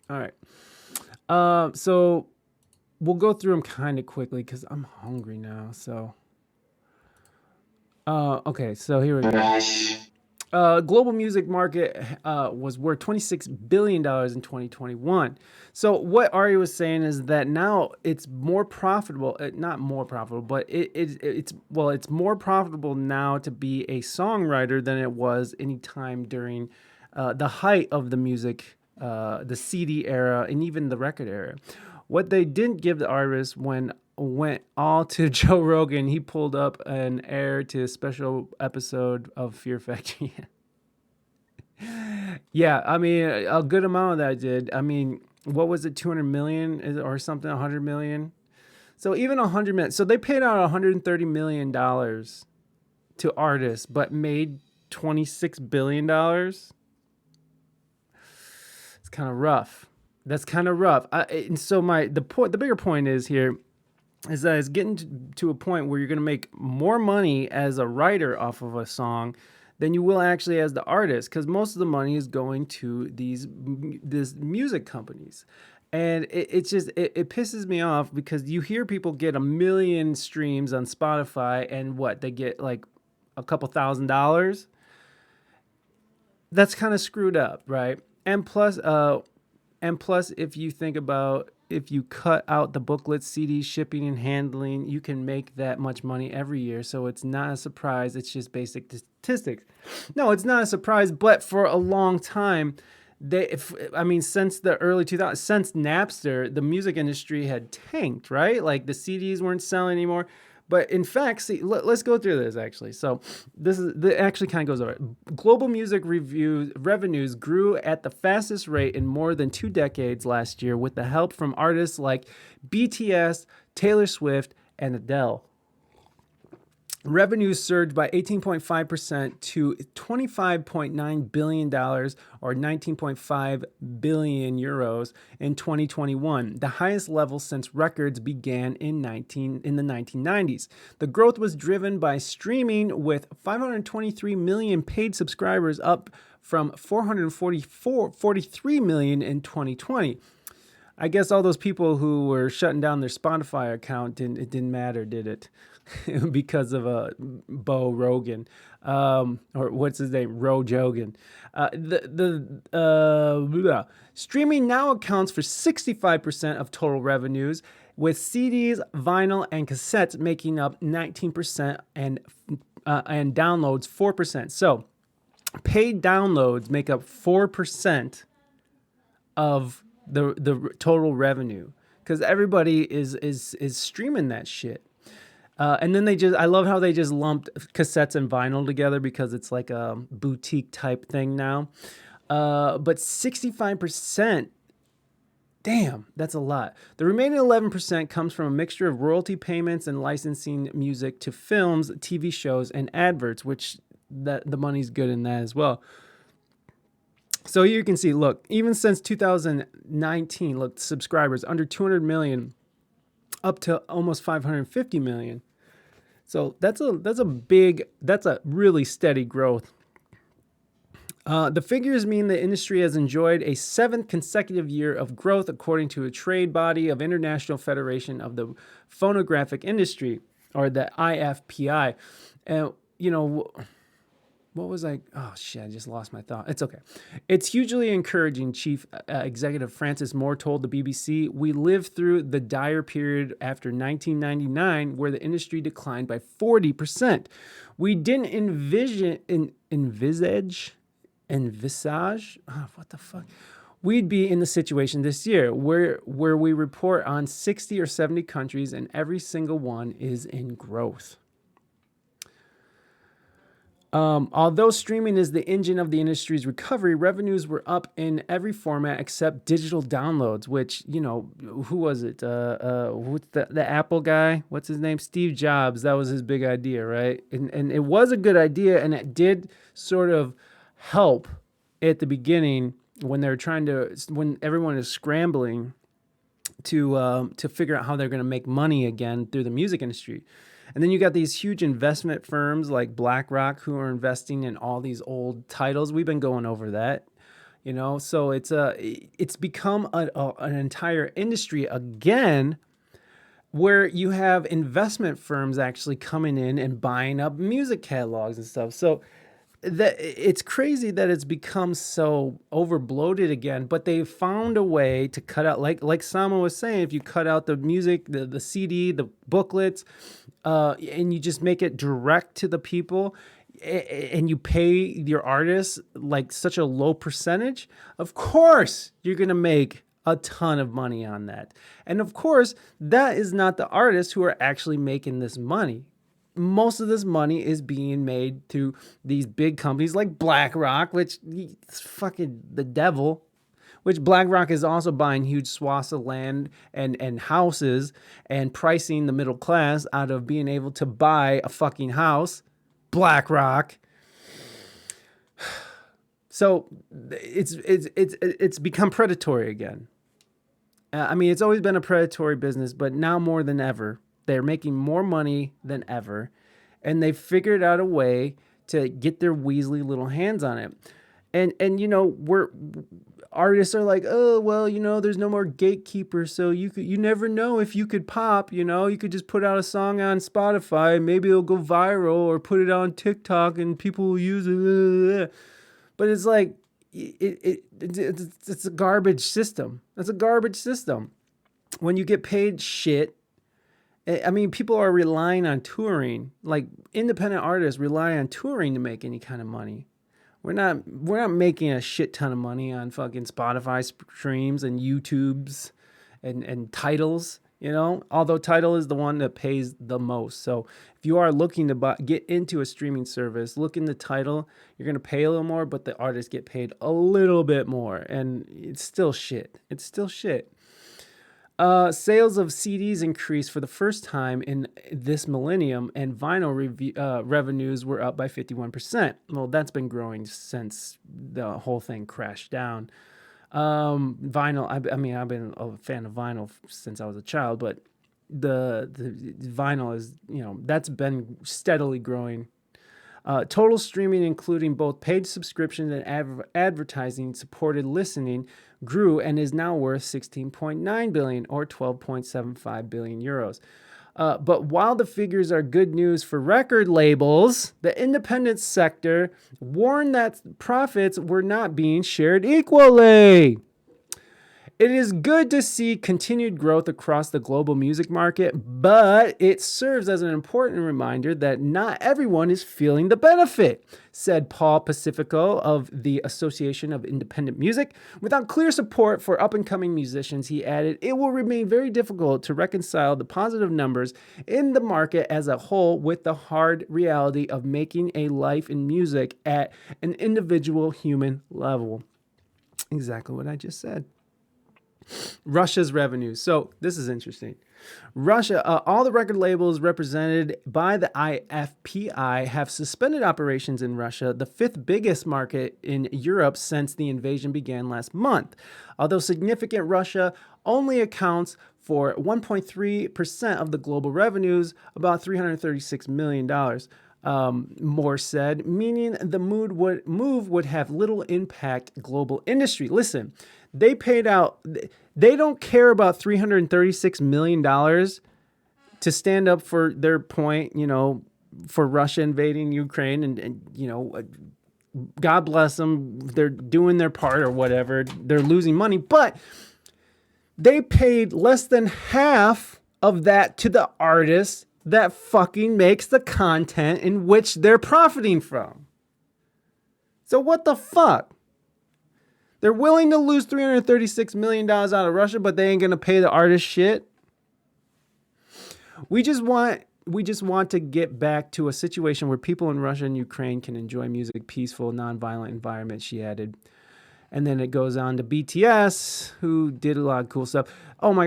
All right. So we'll go through them kind of quickly because I'm hungry now. So, okay. So here we go. Global music market was worth $26 billion in 2021. So what Ari was saying is that now it's more profitable, not more profitable, but it's more profitable now to be a songwriter than it was any time during the height of the music, the CD era, and even the record era. What they didn't give the artists when went all to Joe Rogan. He pulled up an air to a special episode of Fear Factory. Yeah, I mean, a good amount of that did. I mean, what was it, 200 million or something, 100 million? So even 100 million. So they paid out 130 million dollars to artists, but made 26 billion dollars. It's kind of rough. That's kind of rough. And so the bigger point is here is that it's getting to a point where you're going to make more money as a writer off of a song than you will actually as the artist, because most of the money is going to these music companies. And it pisses me off because you hear people get 1 million streams on Spotify and what they get like a couple $1,000. That's kind of screwed up, right? And plus, if you think about, if you cut out the booklets, CDs, shipping, and handling, you can make that much money every year. So it's not a surprise. It's just basic statistics. No, it's not a surprise. But for a long time, since the early 2000s, since Napster, the music industry had tanked, right? Like the CDs weren't selling anymore. But in fact, see, let's go through this actually. So this actually kind of goes over it. Global music review revenues grew at the fastest rate in more than 2 decades last year, with the help from artists like BTS, Taylor Swift, and Adele. Revenues surged by 18.5% to $25.9 billion or 19.5 billion euros in 2021, the highest level since records began in the 1990s. The growth was driven by streaming, with 523 million paid subscribers, up from 443 million in 2020. I guess all those people who were shutting down their Spotify account, it didn't matter, did it? Because of Bo Rogan, or what's his name, Ro Jogan. Streaming now accounts for 65% of total revenues, with CDs, vinyl, and cassettes making up 19% and downloads 4%. So paid downloads make up 4% of the total revenue, because everybody is streaming that shit. And then I love how they just lumped cassettes and vinyl together because it's like a boutique type thing now. But 65%, damn, that's a lot. The remaining 11% comes from a mixture of royalty payments and licensing music to films, TV shows, and adverts, which the money's good in that as well. So you can see, look, even since 2019, look, subscribers under 200 million up to almost 550 million. So that's a really steady growth. The figures mean the industry has enjoyed a seventh consecutive year of growth, according to a trade body of International Federation of the Phonographic Industry, or the IFPI. And what was I? Oh shit! I just lost my thought. It's okay. It's hugely encouraging. Chief Executive Francis Moore told the BBC, "We lived through the dire period after 1999, where the industry declined by 40%. We didn't envisage. What the fuck? We'd be in the situation this year, where we report on 60 or 70 countries, and every single one is in growth." Although streaming is the engine of the industry's recovery, revenues were up in every format except digital downloads, which, who was it? What's the Apple guy? What's his name? Steve Jobs. That was his big idea, right? And it was a good idea, and it did sort of help at the beginning when when everyone is scrambling to figure out how they're going to make money again through the music industry. And then you got these huge investment firms like BlackRock, who are investing in all these old titles. We've been going over that. you know. So it's become an entire industry again, where you have investment firms actually coming in and buying up music catalogs and stuff. So that it's crazy that it's become so over bloated again, but they found a way to cut out, like Sama was saying, if you cut out the music, the CD, the booklets, and you just make it direct to the people, and you pay your artists like such a low percentage, of course you're gonna make a ton of money on that. And of course, that is not the artists who are actually making this money. Most of this money is being made through these big companies like BlackRock, which is fucking the devil, which BlackRock is also buying huge swaths of land and houses and pricing the middle class out of being able to buy a fucking house. BlackRock. So it's become predatory again. I mean, it's always been a predatory business, but now more than ever, they're making more money than ever, and they figured out a way to get their Weasley little hands on it. And you know, artists are like, oh well, you know, there's no more gatekeepers, so you never know if you could pop. You know, you could just put out a song on Spotify, maybe it'll go viral, or put it on TikTok and people will use it. But it's like it's a garbage system. It's a garbage system. When you get paid shit, I mean, people are relying on touring. Like independent artists rely on touring to make any kind of money. We're not making a shit ton of money on fucking Spotify streams and YouTubes and titles, you know, although Tidal is the one that pays the most. So if you are looking to get into a streaming service, look into Tidal. You're going to pay a little more, but the artists get paid a little bit more. And it's still shit. It's still shit. Sales of CDs increased for the first time in this millennium, and vinyl revenues were up by 51%. Well, that's been growing since the whole thing crashed down. Vinyl, I mean, I've been a fan of vinyl since I was a child, but the vinyl is, you know, that's been steadily growing. Total streaming, including both paid subscriptions and advertising supported listening, grew and is now worth 16.9 billion or 12.75 billion euros. But while the figures are good news for record labels, the independent sector warned that profits were not being shared equally. It is good to see continued growth across the global music market, but it serves as an important reminder that not everyone is feeling the benefit, said Paul Pacifico of the Association of Independent Music. Without clear support for up-and-coming musicians, he added, it will remain very difficult to reconcile the positive numbers in the market as a whole with the hard reality of making a life in music at an individual human level. Exactly what I just said. Russia's revenues. So this is interesting. Russia, all the record labels represented by the IFPI have suspended operations in Russia, the fifth biggest market in Europe since the invasion began last month. Although significant, Russia only accounts for 1.3% of the global revenues, about $336 million. Moore said, meaning the move would have little impact global industry. Listen, they paid out, they don't care about $336 million to stand up for their point, you know, for Russia invading Ukraine and you know, God bless them. They're doing their part or whatever. They're losing money, but they paid less than half of that to the artists that fucking makes the content in which they're profiting from. So what the fuck? They're willing to lose $336 million out of Russia, but they ain't going to pay the artist shit. We just want to get back to a situation where people in Russia and Ukraine can enjoy music, peaceful, nonviolent environment, she added. And then it goes on to BTS, who did a lot of cool stuff. Oh my